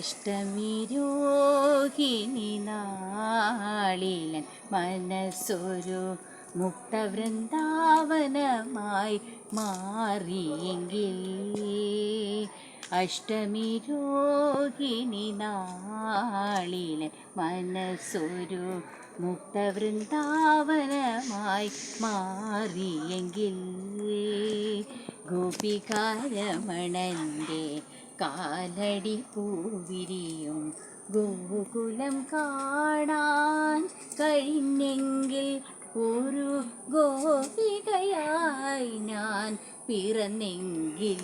അഷ്ടമി രോഹിണി നാളിലൻ മനസ്സൊരു മുക്തവൃന്ദാവനമായി മാറിയെങ്കിൽ. അഷ്ടമി രോഹിണി നാളിലൻ മനസ്സൊരു മുക്തവൃന്ദാവനമായി മാറിയെങ്കിൽ. ഗോപികാരമണൻ്റെ കാലടി പൂവിരിയും ഗോകുലം കാണാൻ കഴിഞ്ഞെങ്കിൽ. ഒരു ഗോപികയായി ഞാൻ പിറന്നെങ്കിൽ.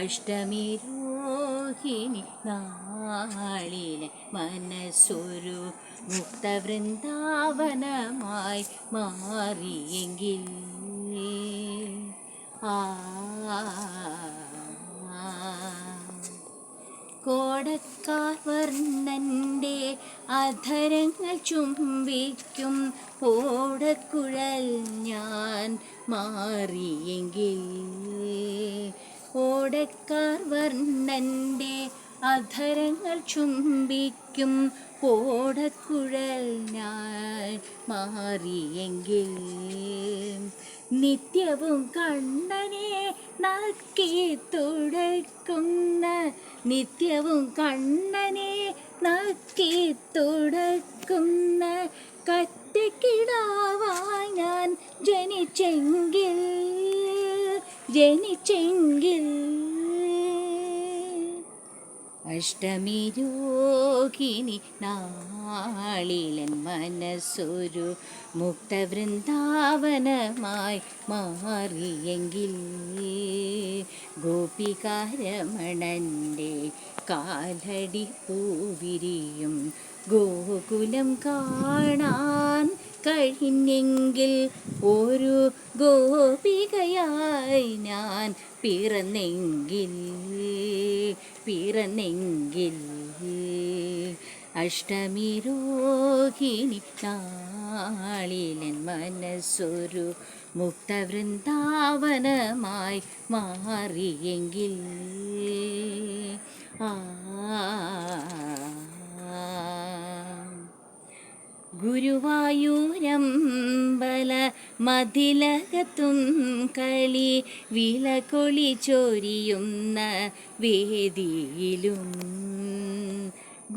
അഷ്ടമി രോഹിണി നാളിലെ മനസ്സൊരു മുക്തവൃന്ദാവനമായി മാറിയെങ്കിൽ. കോടക്കാർ വർണ്ണൻ്റെ അധരങ്ങൾ ചുംബിക്കും ഓടക്കുഴൽ ഞാൻ മാറിയെങ്കിൽ. ഓടക്കാർ വർണ്ണൻ്റെ അധരങ്ങൾ ചുംബിക്കും ഓടക്കുഴൽ ഞാൻ മാറിയെങ്കിൽ. നിത്യവും കണ്ണനെ നക്കി തുടക്കുന്ന നിത്യവും കണ്ണനെ നക്കി തുടക്കുന്ന കറ്റക്കിടാവായി ഞാൻ ജനിച്ചെങ്കിൽ. അഷ്ടമി രോഹിണി നാളിലൻ മനസ്സൊരു മുക്തവൃന്ദാവനമായി മാറിയെങ്കിൽ. ഗോപികാരമണൻ്റെ കാലടി പൂവിരിയും ഗോകുലം കാണാൻ കഴിഞ്ഞെങ്കിൽ. ഒരു ഗോപികയായി ഞാൻ പിറന്നെങ്കിൽ. അഷ്ടമി രോഹിണി നാളിലൻ മനസ്സൊരു മുക്തവൃന്ദാവനമായി മാറിയെങ്കിൽ. ഗുരുവായൂരമ്പല മതിലകത്തും കളി വിലകൊളി ചൊരിയുന്ന വേദിയിലും.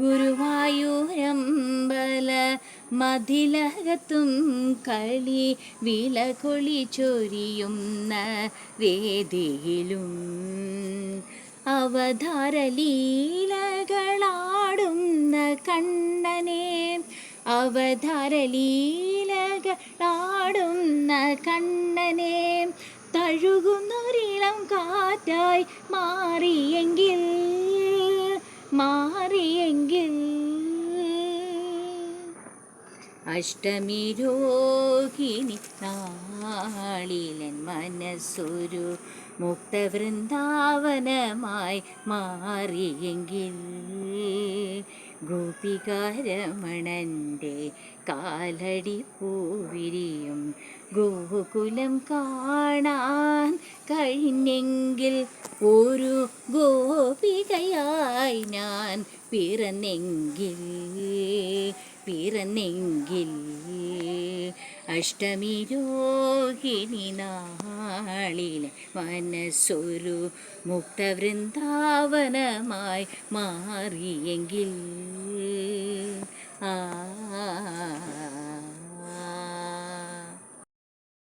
ഗുരുവായൂരമ്പല മതിലകത്തും കളി വിലകൊളി ചൊരിയുന്ന വേദിയിലും. അവതാരലീലകളാടുന്ന കണ്ണനെ അവതാരലീലകളാടുന്ന കണ്ണനെ തഴുകുന്നൊരിളം കാറ്റായി മാറിയെങ്കിൽ. അഷ്ടമി രോഹിണി നാളിലൻ മനസ്സൊരു മുക്തവൃന്ദാവനമായി മാറിയെങ്കിൽ. ഗോപികാരമണൻ്റെ കാലടി പൂവിരിയും ഗോകുലം കാണാൻ കഴിഞ്ഞെങ്കിൽ. ഒരു ഗോപികയായി ഞാൻ പിറന്നെങ്കിൽ. അഷ്ടമി രോഹിണി നാളിലെ മനസ്സൊരു മുക്തവൃന്ദാവനമായി മാറിയെങ്കിൽ.